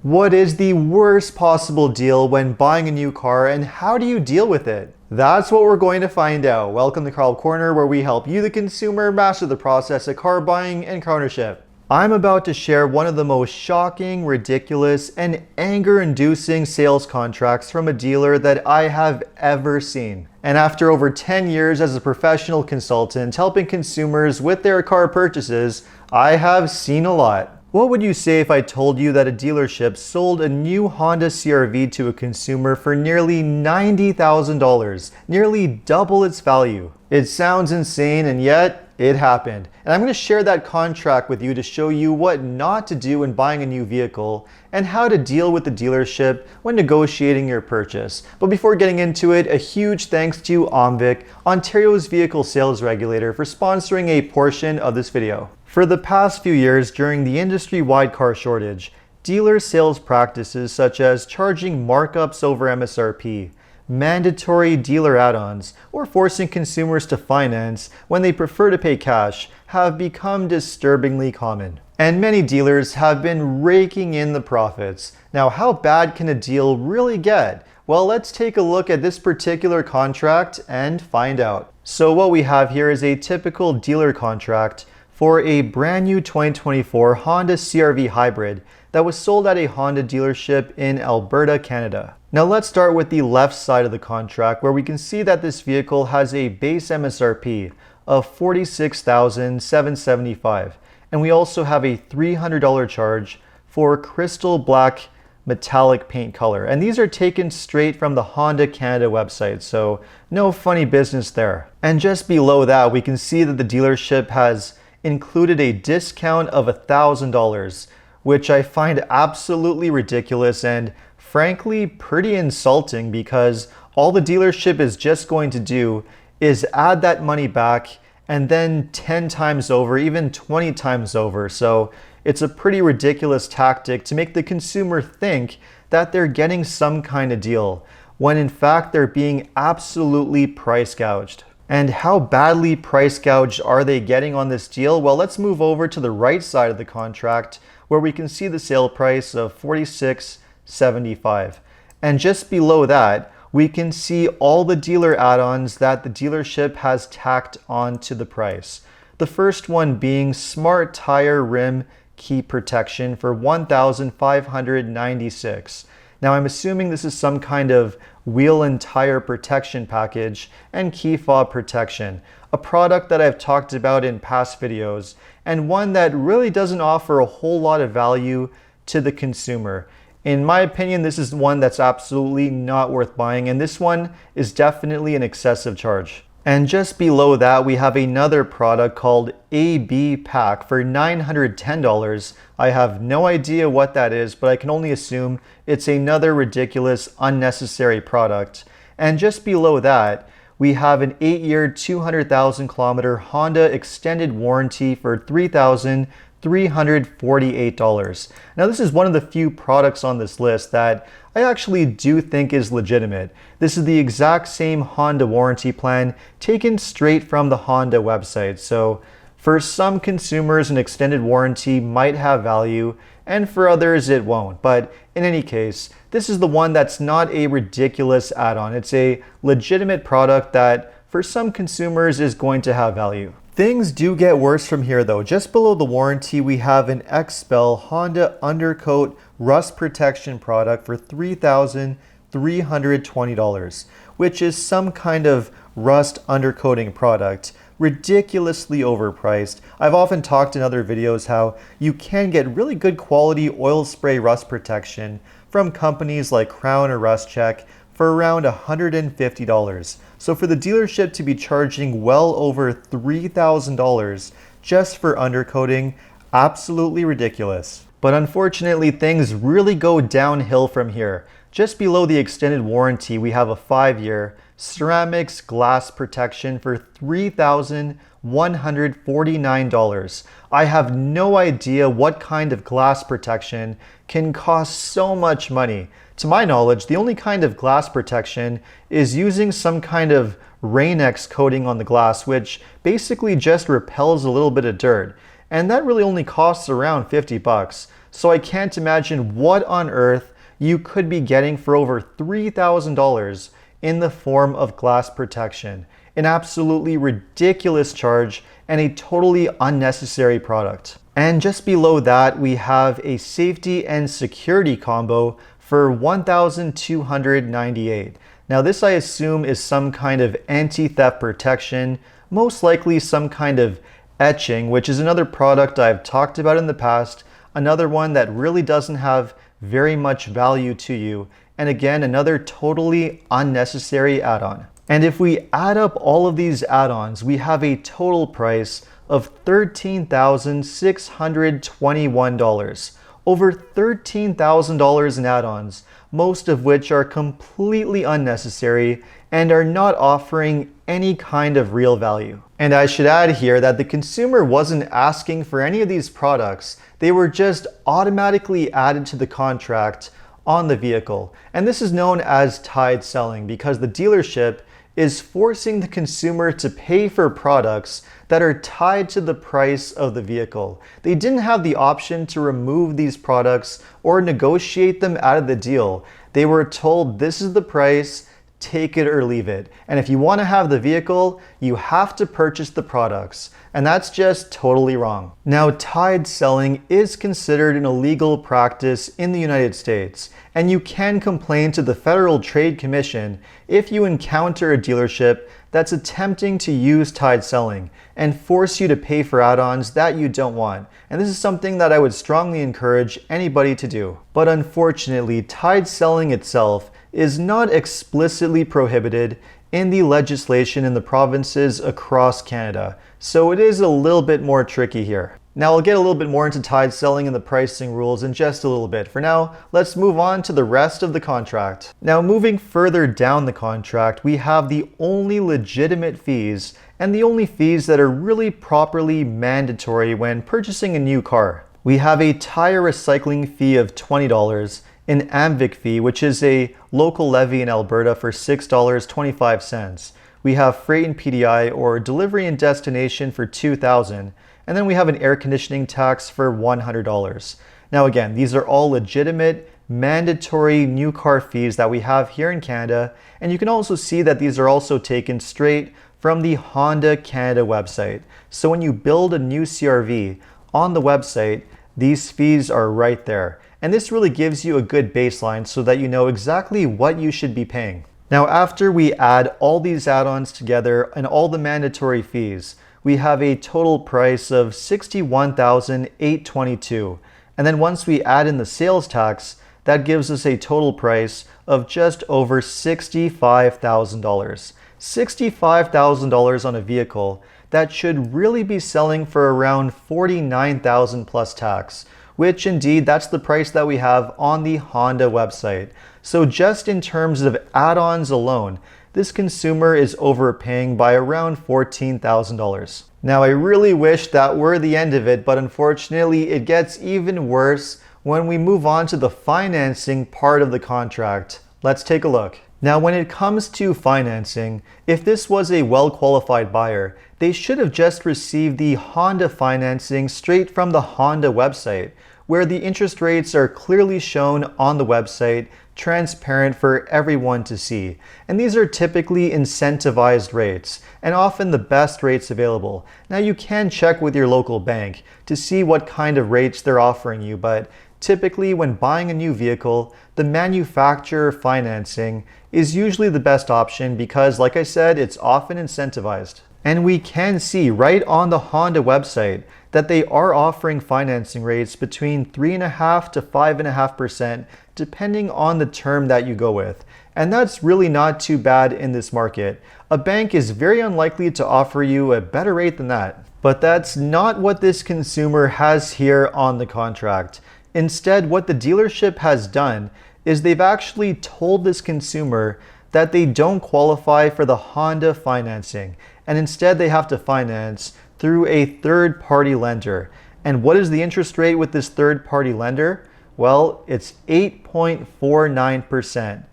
What is the worst possible deal when buying a new car, and how do you deal with it? That's what we're going to find out. Welcome to Carl Corner, where we help you, the consumer, master the process of car buying and car ownership. I'm about to share one of the most shocking, ridiculous, and anger-inducing sales contracts from a dealer that I have ever seen. And after over 10 years as a professional consultant helping consumers with their car purchases, I have seen a lot. What would you say if I told you that a dealership sold a new Honda CR-V to a consumer for nearly $90,000, nearly double its value? It sounds insane, and yet it happened. And I'm going to share that contract with you to show you what not to do when buying a new vehicle and how to deal with the dealership when negotiating your purchase. But before getting into it, a huge thanks to OMVIC, Ontario's vehicle sales regulator, for sponsoring a portion of this video. For the past few years, during the industry-wide car shortage, dealer sales practices such as charging markups over MSRP, mandatory dealer add-ons, or forcing consumers to finance when they prefer to pay cash have become disturbingly common. And many dealers have been raking in the profits. Now, how bad can a deal really get? Well, let's take a look at this particular contract and find out. So what we have here is a typical dealer contract for a brand new 2024 Honda CR-V hybrid that was sold at a Honda dealership in Alberta, Canada. Now let's start with the left side of the contract, where we can see that this vehicle has a base MSRP of $46,775, and we also have a $300 charge for crystal black metallic paint color, and these are taken straight from the Honda Canada website, so no funny business there. And just below that, we can see that the dealership has included a discount of $1,000, which I find absolutely ridiculous and frankly pretty insulting, because all the dealership is just going to do is add that money back and then 10 times over, even 20 times over. So it's a pretty ridiculous tactic to make the consumer think that they're getting some kind of deal, when in fact they're being absolutely price gouged. And how badly price gouged are they getting on this deal? Well, let's move over to the right side of the contract, where we can see the sale price of $46,775. And just below that, we can see all the dealer add-ons that the dealership has tacked onto the price. The first one being Smart Tire Rim Key Protection for $1,596. Now I'm assuming this is some kind of wheel and tire protection package and key fob protection, a product that I've talked about in past videos, and one that really doesn't offer a whole lot of value to the consumer. In my opinion, this is one that's absolutely not worth buying, and this one is definitely an excessive charge. And just below that, we have another product called AB Pack for $910. I have no idea what that is, but I can only assume it's another ridiculous, unnecessary product. And just below that, we have an 8-year, 200,000 kilometer Honda extended warranty for $3,348. Now this is one of the few products on this list that I actually do think is legitimate. This is the exact same Honda warranty plan taken straight from the Honda website. So for some consumers, an extended warranty might have value, and for others it won't. But in any case, this is the one that's not a ridiculous add-on. It's a legitimate product that for some consumers is going to have value. Things do get worse from here though. Just below the warranty, we have an XPEL Honda undercoat rust protection product for $3,320, which is some kind of rust undercoating product. Ridiculously overpriced. I've often talked in other videos how you can get really good quality oil spray rust protection from companies like Crown or RustCheck for around $150. So for the dealership to be charging well over $3,000 just for undercoating, absolutely ridiculous. But unfortunately, things really go downhill from here. Just below the extended warranty, we have a 5-year ceramics glass protection for $3,149. I have no idea what kind of glass protection can cost so much money. To my knowledge, the only kind of glass protection is using some kind of Rain-X coating on the glass, which basically just repels a little bit of dirt. And that really only costs around $50. So I can't imagine what on earth you could be getting for over $3,000 in the form of glass protection. An absolutely ridiculous charge and a totally unnecessary product. And just below that, we have a safety and security combo for $1,298. Now this, I assume, is some kind of anti-theft protection, most likely some kind of etching, which is another product I've talked about in the past, another one that really doesn't have very much value to you, and again, another totally unnecessary add-on. And if we add up all of these add-ons, we have a total price of $13,621. Over $13,000 in add-ons, most of which are completely unnecessary and are not offering any kind of real value. And I should add here that the consumer wasn't asking for any of these products. They were just automatically added to the contract on the vehicle. And this is known as tied selling because the dealership is forcing the consumer to pay for products that are tied to the price of the vehicle. They didn't have the option to remove these products or negotiate them out of the deal. They were told, this is the price, take it or leave it. And if you want to have the vehicle, you have to purchase the products. And that's just totally wrong. Now, tied selling is considered an illegal practice in the United States, and you can complain to the Federal Trade Commission if you encounter a dealership that's attempting to use tied selling and force you to pay for add-ons that you don't want. And this is something that I would strongly encourage anybody to do. But unfortunately, tied selling itself is not explicitly prohibited in the legislation in the provinces across Canada. So it is a little bit more tricky here. Now I'll get a little bit more into tied selling and the pricing rules in just a little bit. For now, let's move on to the rest of the contract. Now moving further down the contract, we have the only legitimate fees and the only fees that are really properly mandatory when purchasing a new car. We have a tire recycling fee of $20, an OMVIC fee, which is a local levy in Alberta for $6.25. We have freight and PDI or delivery and destination for $2,000, and then we have an air conditioning tax for $100. Now again, these are all legitimate, mandatory new car fees that we have here in Canada, and you can also see that these are also taken straight from the Honda Canada website. So when you build a new CRV on the website, these fees are right there. And this really gives you a good baseline so that you know exactly what you should be paying. Now, after we add all these add-ons together and all the mandatory fees, we have a total price of $61,822. And then once we add in the sales tax, that gives us a total price of just over $65,000. $65,000 on a vehicle that should really be selling for around $49,000 plus tax, which indeed that's the price that we have on the Honda website. So just in terms of add-ons alone, this consumer is overpaying by around $14,000. Now I really wish that were the end of it, but unfortunately it gets even worse when we move on to the financing part of the contract. Let's take a look. Now when it comes to financing, if this was a well-qualified buyer, they should have just received the Honda financing straight from the Honda website, where the interest rates are clearly shown on the website, transparent for everyone to see. And these are typically incentivized rates, and often the best rates available. Now you can check with your local bank to see what kind of rates they're offering you, but typically when buying a new vehicle, the manufacturer financing is usually the best option because, like I said, it's often incentivized. And we can see right on the Honda website that they are offering financing rates between 3.5% to 5.5% depending on the term that you go with. And that's really not too bad in this market. A bank is very unlikely to offer you a better rate than that. But that's not what this consumer has here on the contract. Instead, what the dealership has done is they've actually told this consumer that they don't qualify for the Honda financing, and instead they have to finance through a third-party lender. And what is the interest rate with this third-party lender? Well, it's 8.49%,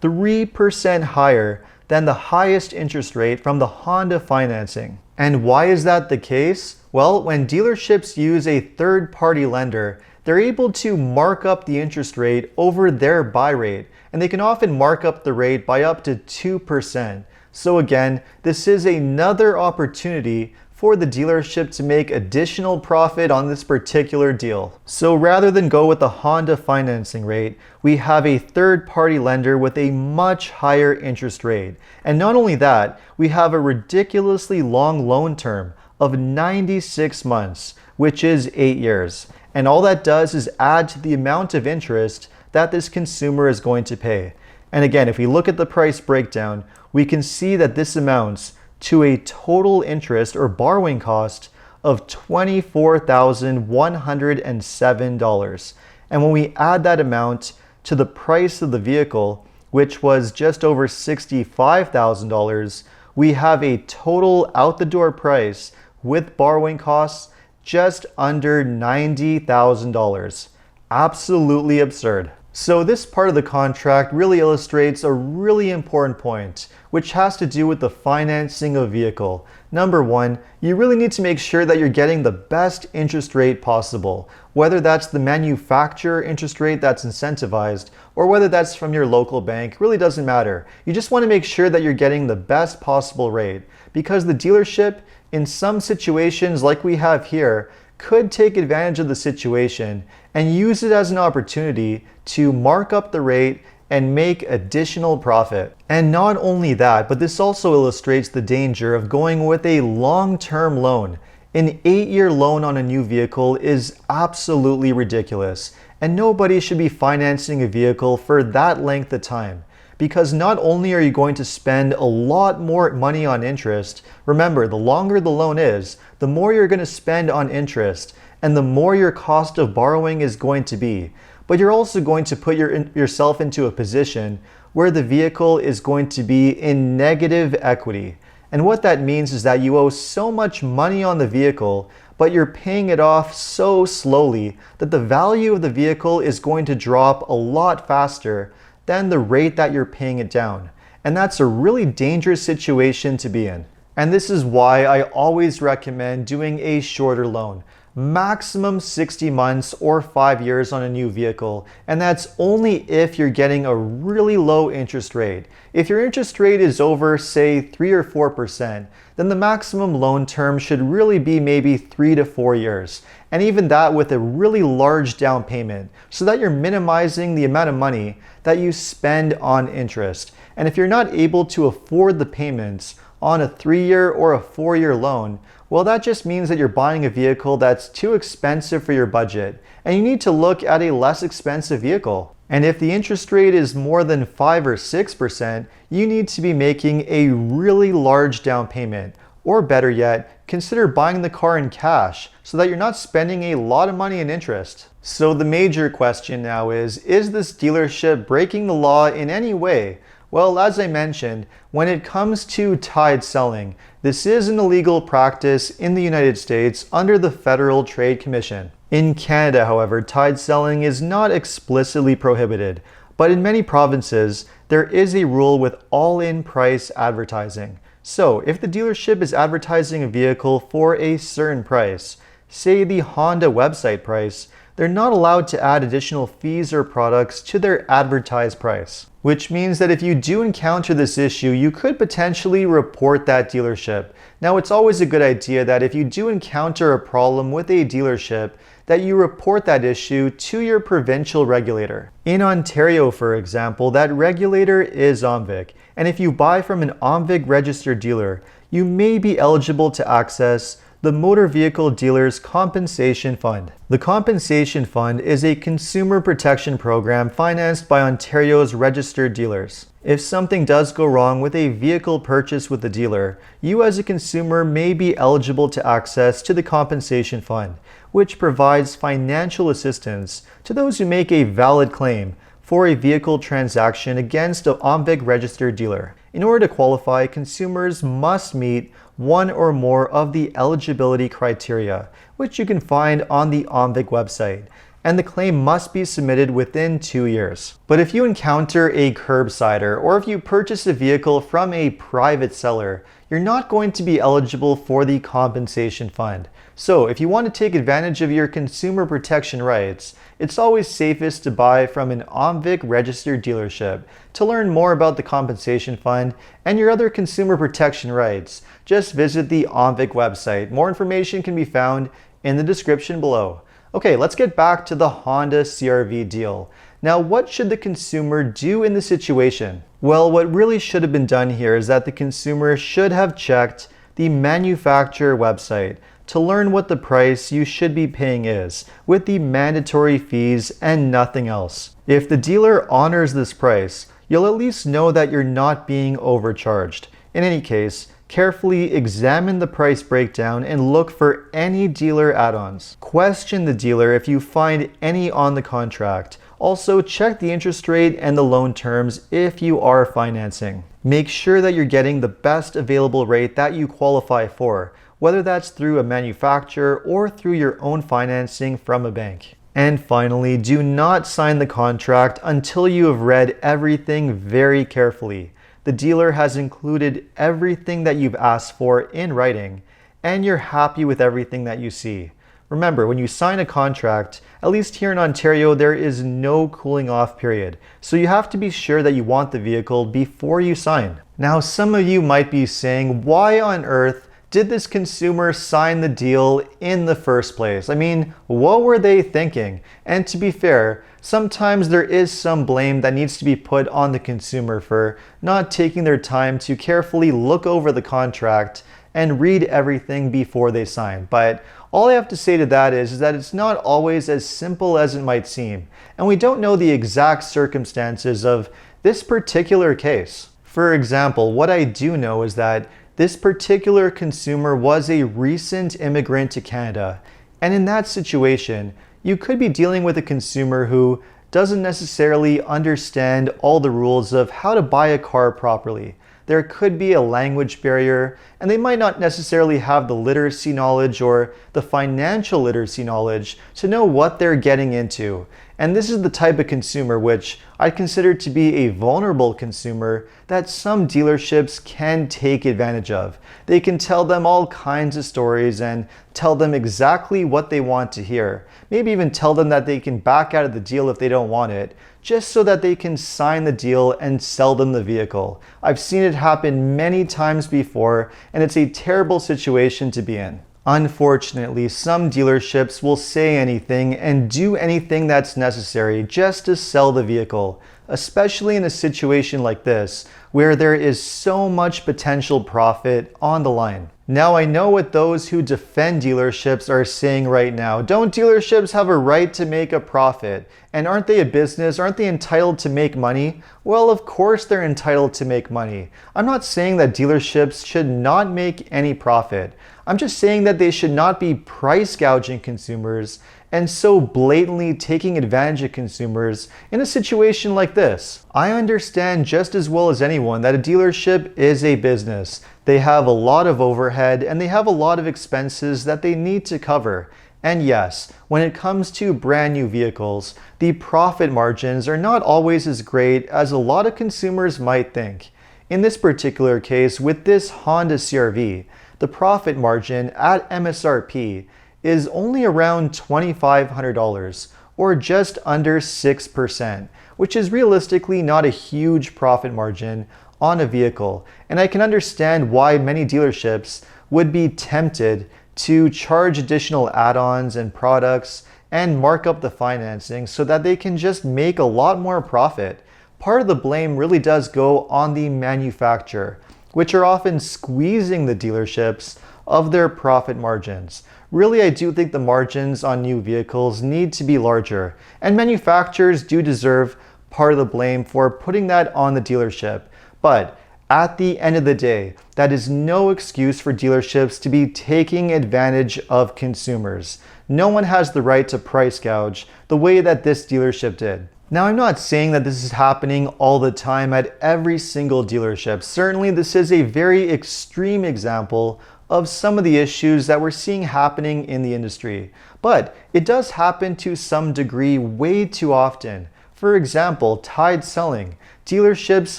3% higher than the highest interest rate from the Honda financing. And why is that the case? Well, when dealerships use a third-party lender, they're able to mark up the interest rate over their buy rate, and they can often mark up the rate by up to 2%. So again, this is another opportunity for the dealership to make additional profit on this particular deal. So rather than go with the Honda financing rate, we have a third-party lender with a much higher interest rate. And not only that, we have a ridiculously long loan term of 96 months, which is 8 years. And all that does is add to the amount of interest that this consumer is going to pay. And again, if we look at the price breakdown, we can see that this amounts to a total interest or borrowing cost of $24,107. And when we add that amount to the price of the vehicle, which was just over $65,000, we have a total out the door price with borrowing costs just under $90,000. Absolutely absurd. So this part of the contract really illustrates a really important point, which has to do with the financing of a vehicle. Number one, you really need to make sure that you're getting the best interest rate possible, whether that's the manufacturer interest rate that's incentivized or whether that's from your local bank, really doesn't matter. You just want to make sure that you're getting the best possible rate, because the dealership, in some situations like we have here, could take advantage of the situation and use it as an opportunity to mark up the rate and make additional profit. And not only that, but this also illustrates the danger of going with a long-term loan. An 8-year loan on a new vehicle is absolutely ridiculous, and nobody should be financing a vehicle for that length of time. Because not only are you going to spend a lot more money on interest, remember, the longer the loan is, the more you're going to spend on interest, and the more your cost of borrowing is going to be. But you're also going to put yourself into a position where the vehicle is going to be in negative equity. And what that means is that you owe so much money on the vehicle, but you're paying it off so slowly that the value of the vehicle is going to drop a lot faster than the rate that you're paying it down. And that's a really dangerous situation to be in. And this is why I always recommend doing a shorter loan. Maximum 60 months or 5 years on a new vehicle, and that's only if you're getting a really low interest rate. If your interest rate is over, say, 3 or 4%, then the maximum loan term should really be maybe 3 to 4 years. And even that with a really large down payment, so that you're minimizing the amount of money that you spend on interest. And if you're not able to afford the payments on a 3-year or a 4-year loan, well, that just means that you're buying a vehicle that's too expensive for your budget, and you need to look at a less expensive vehicle. And if the interest rate is more than 5 or 6%, you need to be making a really large down payment. Or better yet, consider buying the car in cash so that you're not spending a lot of money in interest. So the major question now is this dealership breaking the law in any way? Well, as I mentioned, when it comes to tide selling, this is an illegal practice in the United States under the Federal Trade Commission. In Canada, however, tide selling is not explicitly prohibited, but in many provinces, there is a rule with all-in price advertising. So, if the dealership is advertising a vehicle for a certain price, say the Honda website price, they're not allowed to add additional fees or products to their advertised price. Which means that if you do encounter this issue, you could potentially report that dealership. Now, it's always a good idea that if you do encounter a problem with a dealership, that you report that issue to your provincial regulator. In Ontario, for example, that regulator is OMVIC. And if you buy from an OMVIC registered dealer, you may be eligible to access the Motor Vehicle Dealers Compensation Fund. The Compensation Fund is a consumer protection program financed by Ontario's registered dealers. If something does go wrong with a vehicle purchase with the dealer, you as a consumer may be eligible to access to the Compensation Fund, which provides financial assistance to those who make a valid claim for a vehicle transaction against an OMVIC registered dealer. In order to qualify, consumers must meet one or more of the eligibility criteria, which you can find on the OMVIC website. and the claim must be submitted within 2 years. But if you encounter a curbsider or if you purchase a vehicle from a private seller, you're not going to be eligible for the compensation fund. So if you want to take advantage of your consumer protection rights, it's always safest to buy from an OMVIC registered dealership. To learn more about the compensation fund and your other consumer protection rights, just visit the OMVIC website. More information can be found in the description below. Okay, let's get back to the Honda CR-V deal. Now, what should the consumer do in this situation? Well, what really should have been done here is that the consumer should have checked the manufacturer website to learn what the price you should be paying is, with the mandatory fees and nothing else. If the dealer honors this price, you'll at least know that you're not being overcharged. In any case, carefully examine the price breakdown and look for any dealer add-ons. Question the dealer if you find any on the contract. Also, check the interest rate and the loan terms if you are financing. Make sure that you're getting the best available rate that you qualify for, whether that's through a manufacturer or through your own financing from a bank. And finally, do not sign the contract until you have read everything very carefully. The dealer has included everything that you've asked for in writing, and you're happy with everything that you see. Remember, when you sign a contract, at least here in Ontario, there is no cooling off period. So you have to be sure that you want the vehicle before you sign. Now, some of you might be saying, why on earth did this consumer sign the deal in the first place? I mean, what were they thinking? And to be fair, sometimes there is some blame that needs to be put on the consumer for not taking their time to carefully look over the contract and read everything before they sign. But all I have to say to that is that it's not always as simple as it might seem, and we don't know the exact circumstances of this particular case. For example, what I do know is that this particular consumer was a recent immigrant to Canada, and in that situation, you could be dealing with a consumer who doesn't necessarily understand all the rules of how to buy a car properly. There could be a language barrier, and they might not necessarily have the literacy knowledge or the financial literacy knowledge to know what they're getting into. And this is the type of consumer which I consider to be a vulnerable consumer that some dealerships can take advantage of. They can tell them all kinds of stories and tell them exactly what they want to hear. Maybe even tell them that they can back out of the deal if they don't want it, just so that they can sign the deal and sell them the vehicle. I've seen it happen many times before, and it's a terrible situation to be in. Unfortunately, some dealerships will say anything and do anything that's necessary just to sell the vehicle, especially in a situation like this, where there is so much potential profit on the line. Now, I know what those who defend dealerships are saying right now. Don't dealerships have a right to make a profit? And aren't they a business? Aren't they entitled to make money? Well, of course they're entitled to make money. I'm not saying that dealerships should not make any profit. I'm just saying that they should not be price gouging consumers and so blatantly taking advantage of consumers in a situation like this. I understand just as well as anyone that a dealership is a business. They have a lot of overhead and they have a lot of expenses that they need to cover. And yes, when it comes to brand new vehicles, the profit margins are not always as great as a lot of consumers might think. In this particular case, with this Honda CR-V, the profit margin at MSRP is only around $2,500, or just under 6%, which is realistically not a huge profit margin on a vehicle. And I can understand why many dealerships would be tempted to charge additional add-ons and products and mark up the financing so that they can just make a lot more profit. Part of the blame really does go on the manufacturer, which are often squeezing the dealerships of their profit margins. Really, I do think the margins on new vehicles need to be larger, and manufacturers do deserve part of the blame for putting that on the dealership. But at the end of the day, that is no excuse for dealerships to be taking advantage of consumers. No one has the right to price gouge the way that this dealership did. Now, I'm not saying that this is happening all the time at every single dealership. Certainly, this is a very extreme example of some of the issues that we're seeing happening in the industry. But it does happen to some degree way too often. For example, tide selling. Dealerships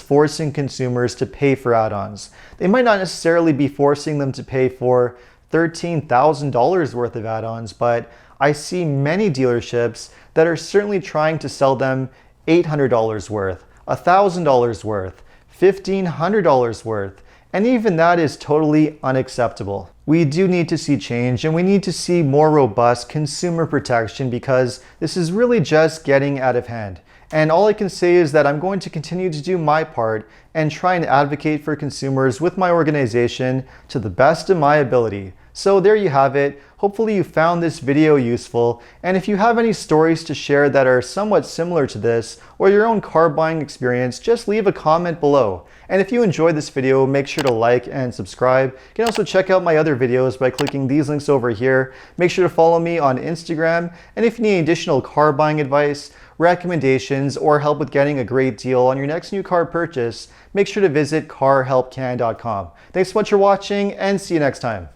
forcing consumers to pay for add-ons. They might not necessarily be forcing them to pay for $13,000 worth of add-ons, but I see many dealerships that are certainly trying to sell them $800 worth, $1,000 worth, $1,500 worth, and even that is totally unacceptable. We do need to see change, and we need to see more robust consumer protection because this is really just getting out of hand. And all I can say is that I'm going to continue to do my part and try and advocate for consumers with my organization to the best of my ability. So there you have it. Hopefully you found this video useful, and if you have any stories to share that are somewhat similar to this or your own car buying experience, just leave a comment below. And if you enjoyed this video, make sure to like and subscribe. You can also check out my other videos by clicking these links over here. Make sure to follow me on Instagram, and if you need additional car buying advice, recommendations, or help with getting a great deal on your next new car purchase, make sure to visit carhelpcan.com. Thanks so much for watching, and see you next time.